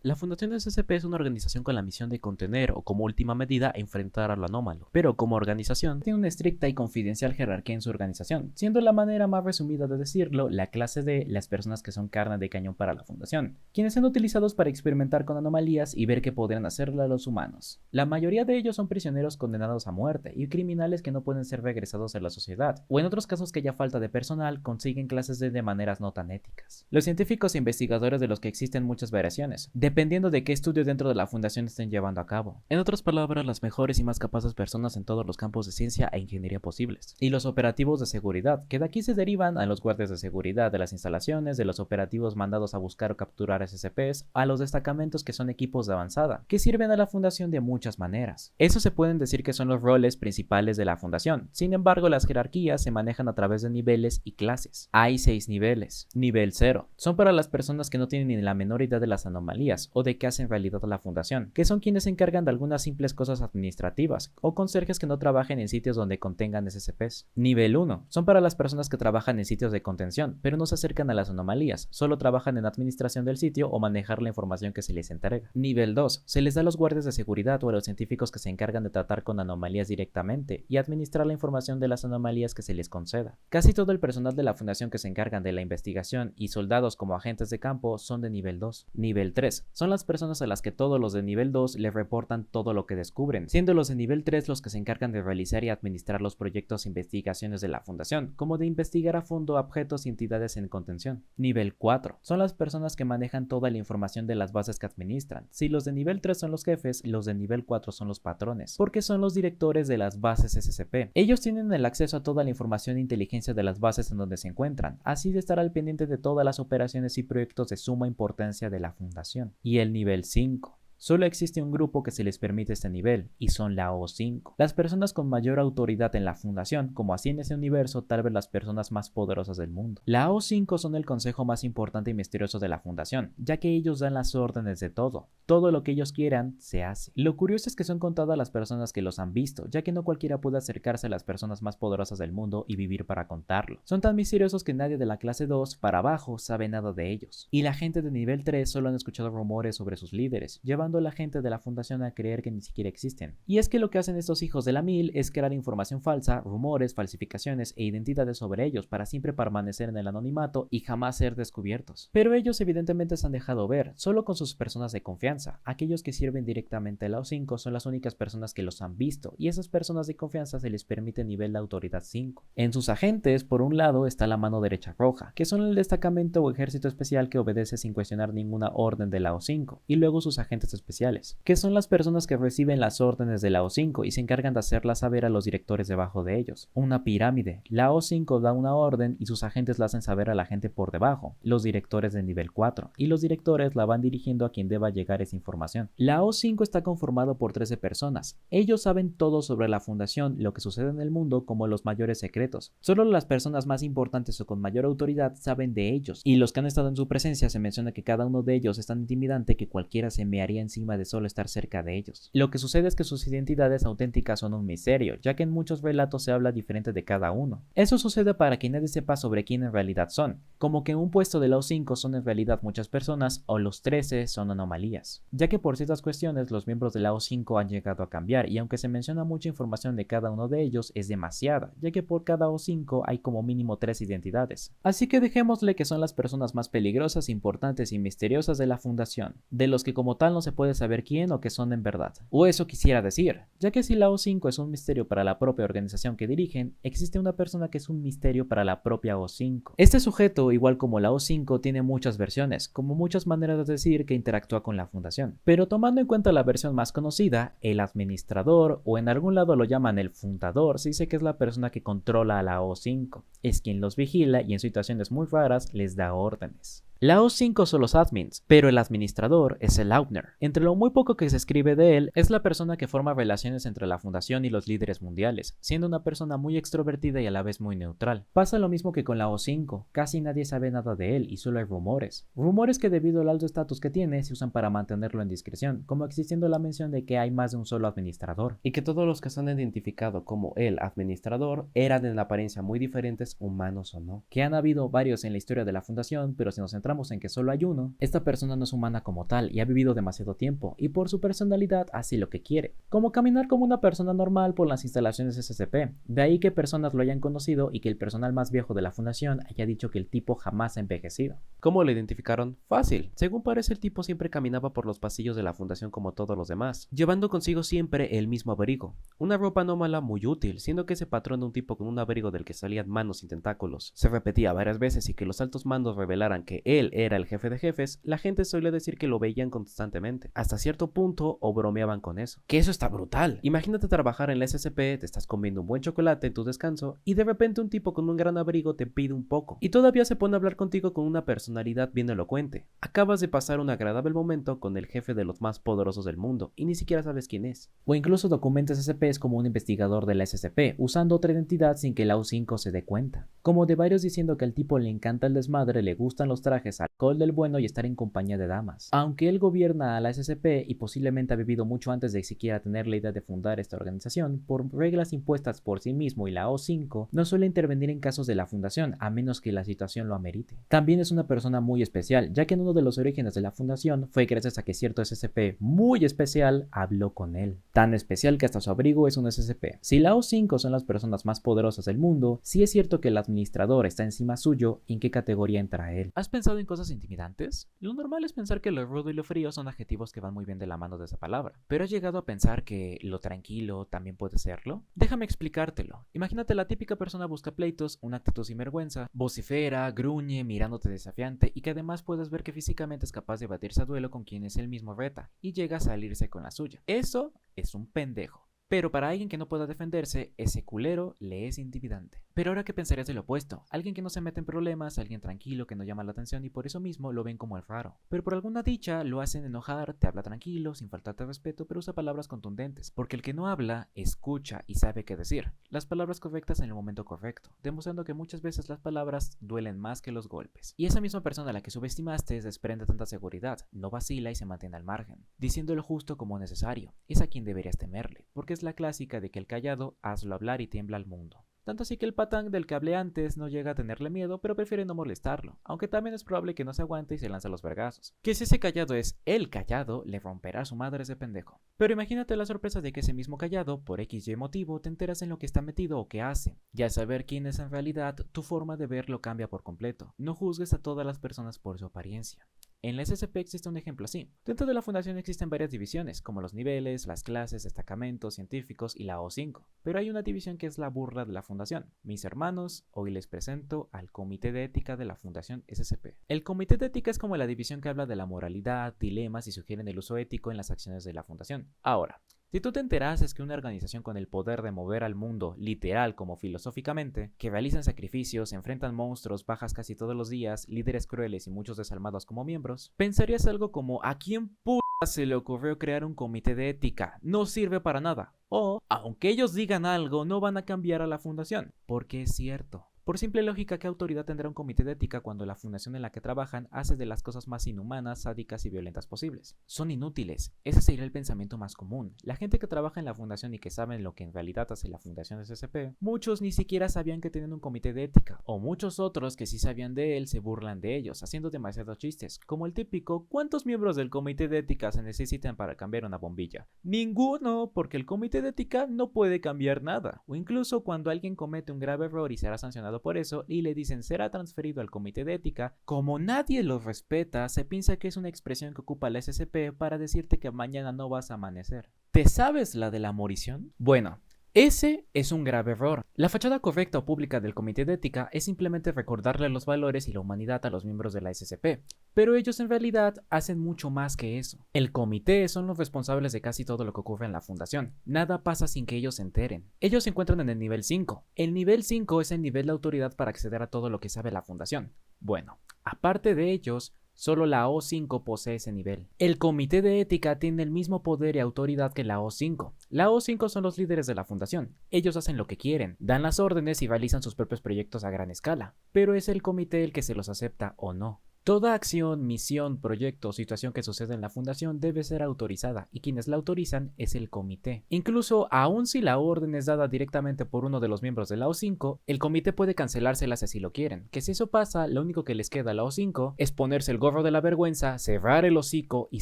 La Fundación SCP es una organización con la misión de contener o como última medida enfrentar al anómalo, pero como organización tiene una estricta y confidencial jerarquía en su organización, siendo la manera más resumida de decirlo la clase D las personas que son carne de cañón para la Fundación, quienes son utilizados para experimentar con anomalías y ver qué podrían hacerle a los humanos. La mayoría de ellos son prisioneros condenados a muerte y criminales que no pueden ser regresados a la sociedad, o en otros casos que haya falta de personal consiguen clases D de maneras no tan éticas. Los científicos e investigadores de los que existen muchas variaciones, dependiendo de qué estudio dentro de la fundación estén llevando a cabo. En otras palabras, las mejores y más capaces personas en todos los campos de ciencia e ingeniería posibles. Y los operativos de seguridad, que de aquí se derivan a los guardias de seguridad de las instalaciones, de los operativos mandados a buscar o capturar SCPs, a los destacamentos que son equipos de avanzada, que sirven a la fundación de muchas maneras. Eso se pueden decir que son los roles principales de la fundación. Sin embargo, las jerarquías se manejan a través de niveles y clases. Hay 6 niveles. Nivel 0. Son para las personas que no tienen ni la menor idea de las anomalías o de qué hace en realidad la fundación, que son quienes se encargan de algunas simples cosas administrativas, o conserjes que no trabajen en sitios donde contengan SCPs. Nivel 1. Son para las personas que trabajan en sitios de contención, pero no se acercan a las anomalías, solo trabajan en administración del sitio o manejar la información que se les entrega. Nivel 2. Se les da a los guardias de seguridad o a los científicos que se encargan de tratar con anomalías directamente y administrar la información de las anomalías que se les conceda. Casi todo el personal de la fundación que se encargan de la investigación y soldados como agentes de campo son de nivel 2. Nivel 3. Son las personas a las que todos los de nivel 2 les reportan todo lo que descubren, siendo los de nivel 3 los que se encargan de realizar y administrar los proyectos e investigaciones de la fundación, como de investigar a fondo objetos y entidades en contención. Nivel 4. Son las personas que manejan toda la información de las bases que administran. Si los de nivel 3 son los jefes, los de nivel 4 son los patrones, porque son los directores de las bases SCP. Ellos tienen el acceso a toda la información e inteligencia de las bases en donde se encuentran, así de estar al pendiente de todas las operaciones y proyectos de suma importancia de la fundación. Y el nivel 5. Solo existe un grupo que se les permite este nivel, y son la O5. Las personas con mayor autoridad en la fundación, como así en ese universo, tal vez las personas más poderosas del mundo. La O5 son el consejo más importante y misterioso de la fundación, ya que ellos dan las órdenes de todo. Todo lo que ellos quieran, se hace. Lo curioso es que son contadas las personas que los han visto, ya que no cualquiera puede acercarse a las personas más poderosas del mundo y vivir para contarlo. Son tan misteriosos que nadie de la clase 2 para abajo sabe nada de ellos. Y la gente de nivel 3 solo han escuchado rumores sobre sus líderes, llevando a la gente de la fundación a creer que ni siquiera existen. Y es que lo que hacen estos hijos de la mil es crear información falsa, rumores, falsificaciones e identidades sobre ellos para siempre permanecer en el anonimato y jamás ser descubiertos. Pero ellos evidentemente se han dejado ver, solo con sus personas de confianza. Aquellos que sirven directamente a la O5 son las únicas personas que los han visto, y esas personas de confianza se les permite nivel de autoridad 5. En sus agentes, por un lado, está la mano derecha roja, que son el destacamento o ejército especial que obedece sin cuestionar ninguna orden de la O5, y luego sus agentes especiales, que son las personas que reciben las órdenes de la O5 y se encargan de hacerlas saber a los directores debajo de ellos. Una pirámide. La O5 da una orden y sus agentes la hacen saber a la gente por debajo, los directores de nivel 4, y los directores la van dirigiendo a quien deba llegar esa información. La O5 está conformado por 13 personas. Ellos saben todo sobre la fundación, lo que sucede en el mundo, como los mayores secretos. Solo las personas más importantes o con mayor autoridad saben de ellos, y los que han estado en su presencia se menciona que cada uno de ellos es tan intimidante que cualquiera se mearía encima de solo estar cerca de ellos. Lo que sucede es que sus identidades auténticas son un misterio, ya que en muchos relatos se habla diferente de cada uno. Eso sucede para que nadie sepa sobre quién en realidad son, como que en un puesto de los 5 son en realidad muchas personas o los 13 son anomalías, ya que por ciertas cuestiones los miembros de la O5 han llegado a cambiar y aunque se menciona mucha información de cada uno de ellos es demasiada, ya que por cada O5 hay como mínimo 3 identidades. Así que dejémosle que son las personas más peligrosas, importantes y misteriosas de la fundación, de los que como tal no se puede saber quién o qué son en verdad. O eso quisiera decir, ya que si la O5 es un misterio para la propia organización que dirigen, existe una persona que es un misterio para la propia O5. Este sujeto, igual como la O5, tiene muchas versiones, como muchas maneras de decir que interactúa con la fundación. Pero tomando en cuenta la versión más conocida, el administrador, o en algún lado lo llaman el fundador, se dice que es la persona que controla a la O5. Es quien los vigila y en situaciones muy raras les da órdenes. La O5 son los admins, pero el administrador es el Outner. Entre lo muy poco que se escribe de él, es la persona que forma relaciones entre la fundación y los líderes mundiales, siendo una persona muy extrovertida y a la vez muy neutral. Pasa lo mismo que con la O5, casi nadie sabe nada de él y solo hay rumores. Rumores que debido al alto estatus que tiene se usan para mantenerlo en discreción, como existiendo la mención de que hay más de un solo administrador, y que todos los que se han identificado como el administrador eran en apariencia muy diferentes, humanos o no. Que han habido varios en la historia de la fundación, pero si nos centramos encontramos en que solo hay uno, esta persona no es humana como tal y ha vivido demasiado tiempo, y por su personalidad hace lo que quiere, como caminar como una persona normal por las instalaciones SCP. De ahí que personas lo hayan conocido y que el personal más viejo de la fundación haya dicho que el tipo jamás ha envejecido. ¿Cómo lo identificaron? Fácil. Según parece, el tipo siempre caminaba por los pasillos de la fundación como todos los demás, llevando consigo siempre el mismo abrigo, una ropa anómala muy útil, siendo que ese patrón de un tipo con un abrigo del que salían manos sin tentáculos se repetía varias veces y que los altos mandos revelaran que él era el jefe de jefes, la gente suele decir que lo veían constantemente, hasta cierto punto o bromeaban con eso. Que eso está brutal. Imagínate trabajar en la SCP, te estás comiendo un buen chocolate en tu descanso y de repente un tipo con un gran abrigo te pide un poco y todavía se pone a hablar contigo con una personalidad bien elocuente. Acabas de pasar un agradable momento con el jefe de los más poderosos del mundo y ni siquiera sabes quién es. O incluso documentas SCPs como un investigador de la SCP usando otra identidad sin que la U5 se dé cuenta. Como de varios diciendo que al tipo le encanta el desmadre, le gustan los trajes, alcohol del bueno y estar en compañía de damas. Aunque él gobierna a la SCP y posiblemente ha vivido mucho antes de siquiera tener la idea de fundar esta organización, por reglas impuestas por sí mismo y la O5, no suele intervenir en casos de la fundación a menos que la situación lo amerite. También es una persona muy especial, ya que en uno de los orígenes de la fundación fue gracias a que cierto SCP muy especial habló con él. Tan especial que hasta su abrigo es un SCP. Si la O5 son las personas más poderosas del mundo, sí es cierto que el administrador está encima suyo, ¿en qué categoría entra él? ¿Has pensado en cosas intimidantes? Lo normal es pensar que lo rudo y lo frío son adjetivos que van muy bien de la mano de esa palabra, pero ¿has llegado a pensar que lo tranquilo también puede serlo? Déjame explicártelo. Imagínate la típica persona busca pleitos, una actitud sinvergüenza, vocifera, gruñe, mirándote desafiante y que además puedes ver que físicamente es capaz de batirse a duelo con quien es él mismo reta y llega a salirse con la suya. Eso es un pendejo. Pero para alguien que no pueda defenderse, ese culero le es intimidante. Pero ahora, ¿qué pensarías del opuesto? Alguien que no se mete en problemas, alguien tranquilo que no llama la atención y por eso mismo lo ven como el raro. Pero por alguna dicha lo hacen enojar, te habla tranquilo, sin faltarte respeto, pero usa palabras contundentes. Porque el que no habla, escucha y sabe qué decir. Las palabras correctas en el momento correcto, demostrando que muchas veces las palabras duelen más que los golpes. Y esa misma persona a la que subestimaste desprende tanta seguridad, no vacila y se mantiene al margen, diciendo lo justo como necesario. Es a quien deberías temerle, porque es la clásica de que el callado hazlo hablar y tiembla al mundo. Tanto así que el patán del que hablé antes no llega a tenerle miedo, pero prefiere no molestarlo, aunque también es probable que no se aguante y se lanza a los vergazos. Que si ese callado es el callado, le romperá a su madre ese pendejo. Pero imagínate la sorpresa de que ese mismo callado, por XY motivo, te enteras en lo que está metido o qué hace. Y al saber quién es en realidad, tu forma de verlo cambia por completo. No juzgues a todas las personas por su apariencia. En la SCP existe un ejemplo así. Dentro de la fundación existen varias divisiones, como los niveles, las clases, destacamentos, científicos y la O5. Pero hay una división que es la burla de la fundación. Mis hermanos, hoy les presento al Comité de Ética de la Fundación SCP. El Comité de Ética es como la división que habla de la moralidad, dilemas y sugieren el uso ético en las acciones de la fundación. Ahora, si tú te enterases que una organización con el poder de mover al mundo, literal como filosóficamente, que realizan sacrificios, enfrentan monstruos, bajas casi todos los días, líderes crueles y muchos desalmados como miembros, pensarías algo como ¿a quién se le ocurrió crear un comité de ética? No sirve para nada. O, aunque ellos digan algo, no van a cambiar a la fundación. Porque es cierto. Por simple lógica, ¿qué autoridad tendrá un comité de ética cuando la fundación en la que trabajan hace de las cosas más inhumanas, sádicas y violentas posibles? Son inútiles. Ese sería el pensamiento más común. La gente que trabaja en la fundación y que saben lo que en realidad hace la fundación SCP, muchos ni siquiera sabían que tenían un comité de ética, o muchos otros que sí sabían de él se burlan de ellos, haciendo demasiados chistes, como el típico ¿cuántos miembros del comité de ética se necesitan para cambiar una bombilla? Ninguno, porque el comité de ética no puede cambiar nada. O incluso cuando alguien comete un grave error y será sancionado por eso y le dicen será transferido al comité de ética, como nadie lo respeta, se piensa que es una expresión que ocupa la SCP para decirte que mañana no vas a amanecer. ¿Te sabes la de la morición? Bueno, ese es un grave error. La fachada correcta o pública del comité de ética es simplemente recordarle los valores y la humanidad a los miembros de la SCP, pero ellos en realidad hacen mucho más que eso. El comité son los responsables de casi todo lo que ocurre en la fundación. Nada pasa sin que ellos se enteren. Ellos se encuentran en el nivel 5. El nivel 5 es el nivel de autoridad para acceder a todo lo que sabe la fundación. Bueno, aparte de ellos, solo la O5 posee ese nivel. El comité de ética tiene el mismo poder y autoridad que la O5. La O5 son los líderes de la fundación. Ellos hacen lo que quieren, dan las órdenes y realizan sus propios proyectos a gran escala. Pero es el comité el que se los acepta o no. Toda acción, misión, proyecto o situación que sucede en la fundación debe ser autorizada y quienes la autorizan es el comité. Incluso, aun si la orden es dada directamente por uno de los miembros de la O5, el comité puede cancelársela si así lo quieren, que si eso pasa, lo único que les queda a la O5 es ponerse el gorro de la vergüenza, cerrar el hocico y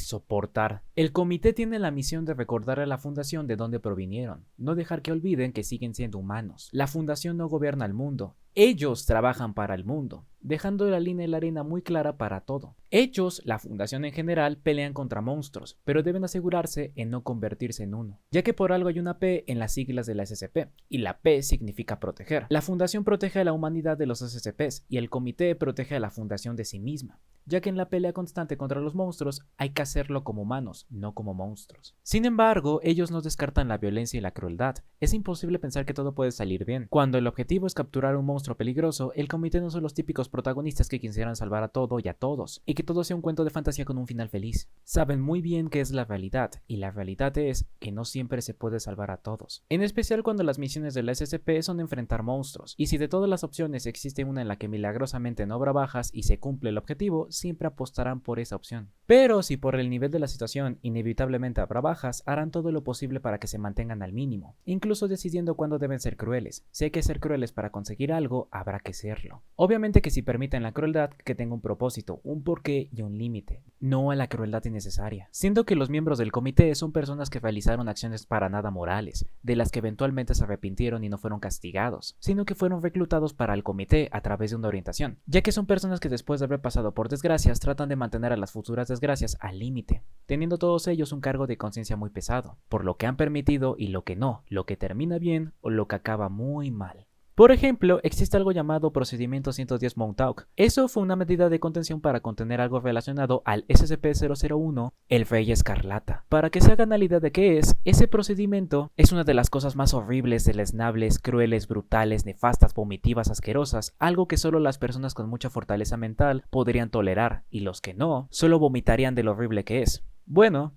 soportar. El comité tiene la misión de recordar a la fundación de dónde provinieron, no dejar que olviden que siguen siendo humanos. La fundación no gobierna el mundo, ellos trabajan para el mundo, dejando la línea en la arena muy clara para todo. Ellos, la fundación en general, pelean contra monstruos, pero deben asegurarse en no convertirse en uno, ya que por algo hay una P en las siglas de la SCP, y la P significa proteger. La fundación protege a la humanidad de los SCPs, y el comité protege a la fundación de sí misma, ya que en la pelea constante contra los monstruos hay que hacerlo como humanos, no como monstruos. Sin embargo, ellos no descartan la violencia y la crueldad. Es imposible pensar que todo puede salir bien. Cuando el objetivo es capturar un monstruo peligroso, el comité no son los típicos protagonistas que quisieran salvar a todo y a todos, y que todo sea un cuento de fantasía con un final feliz. Saben muy bien qué es la realidad, y la realidad es que no siempre se puede salvar a todos. En especial cuando las misiones de la SCP son enfrentar monstruos, y si de todas las opciones existe una en la que milagrosamente no habrá bajas y se cumple el objetivo, siempre apostarán por esa opción. Pero si por el nivel de la situación inevitablemente habrá bajas, harán todo lo posible para que se mantengan al mínimo, incluso decidiendo cuándo deben ser crueles. Si hay que ser crueles para conseguir algo, habrá que serlo. Obviamente que si permiten la crueldad, que tenga un propósito, un porqué y un límite, no a la crueldad innecesaria. Siendo que los miembros del comité son personas que realizaron acciones para nada morales, de las que eventualmente se arrepintieron y no fueron castigados, sino que fueron reclutados para el comité a través de una orientación, ya que son personas que después de haber pasado por desgracias tratan de mantener a las futuras desgracias al límite, teniendo todos ellos un cargo de conciencia muy pesado, por lo que han permitido y lo que no, lo que termina bien o lo que acaba muy mal. Por ejemplo, existe algo llamado Procedimiento 110 Montauk. Eso fue una medida de contención para contener algo relacionado al SCP-001, el Rey Escarlata. Para que se hagan la idea de qué es, ese procedimiento es una de las cosas más horribles, deleznables, crueles, brutales, nefastas, vomitivas, asquerosas, algo que solo las personas con mucha fortaleza mental podrían tolerar, y los que no, solo vomitarían de lo horrible que es. Bueno,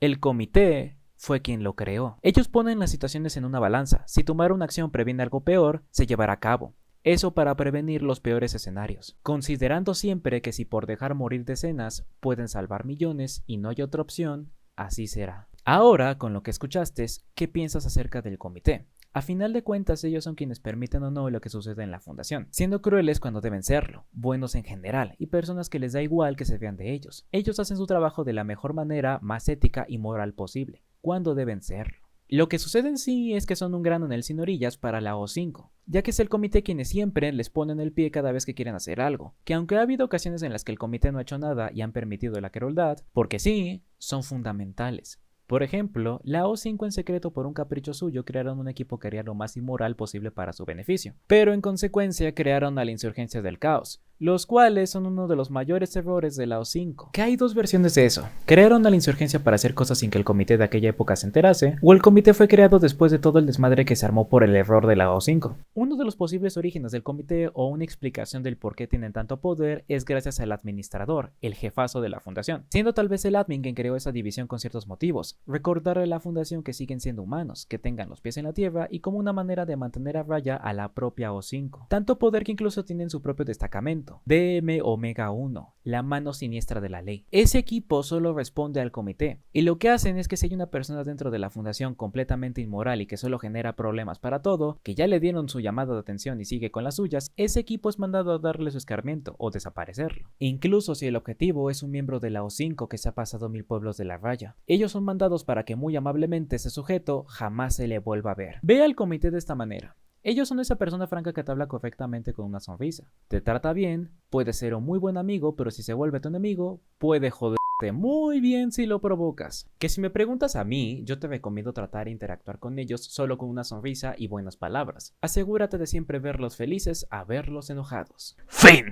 el comité fue quien lo creó. Ellos ponen las situaciones en una balanza. Si tomar una acción previene algo peor, se llevará a cabo. Eso para prevenir los peores escenarios, considerando siempre que si por dejar morir decenas pueden salvar millones y no hay otra opción, así será. Ahora, con lo que escuchaste, ¿qué piensas acerca del comité? A final de cuentas, ellos son quienes permiten o no lo que sucede en la fundación, siendo crueles cuando deben serlo, buenos en general, y personas que les da igual que se vean de ellos. Ellos hacen su trabajo de la mejor manera, más ética y moral posible, cuando deben serlo. Lo que sucede en sí es que son un grano en el sin orillas para la O5, ya que es el comité quienes siempre les ponen el pie cada vez que quieren hacer algo, que aunque ha habido ocasiones en las que el comité no ha hecho nada y han permitido la crueldad, porque sí, son fundamentales. Por ejemplo, la O5 en secreto por un capricho suyo crearon un equipo que haría lo más inmoral posible para su beneficio, pero en consecuencia crearon a la Insurgencia del Caos, los cuales son uno de los mayores errores de la O5. Que hay dos versiones de eso: crearon a la Insurgencia para hacer cosas sin que el comité de aquella época se enterase, o el comité fue creado después de todo el desmadre que se armó por el error de la O5. Uno de los posibles orígenes del comité o una explicación del por qué tienen tanto poder es gracias al administrador, el jefazo de la fundación, siendo tal vez el admin quien creó esa división con ciertos motivos. Recordarle a la fundación que siguen siendo humanos, que tengan los pies en la tierra y como una manera de mantener a raya a la propia O5. Tanto poder que incluso tienen su propio destacamento, DM Omega 1, la mano siniestra de la ley. Ese equipo solo responde al comité, y lo que hacen es que si hay una persona dentro de la fundación completamente inmoral y que solo genera problemas para todo, que ya le dieron su llamado de atención y sigue con las suyas, ese equipo es mandado a darle su escarmiento o desaparecerlo. Incluso si el objetivo es un miembro de la O5 que se ha pasado 1000 pueblos de la raya, ellos son mandados para que muy amablemente ese sujeto jamás se le vuelva a ver. Ve al comité de esta manera. Ellos son esa persona franca que te habla correctamente con una sonrisa. Te trata bien, puede ser un muy buen amigo, pero si se vuelve tu enemigo, puede joderte muy bien si lo provocas. Que si me preguntas a mí, yo te recomiendo tratar e interactuar con ellos solo con una sonrisa y buenas palabras. Asegúrate de siempre verlos felices a verlos enojados. ¡Fin!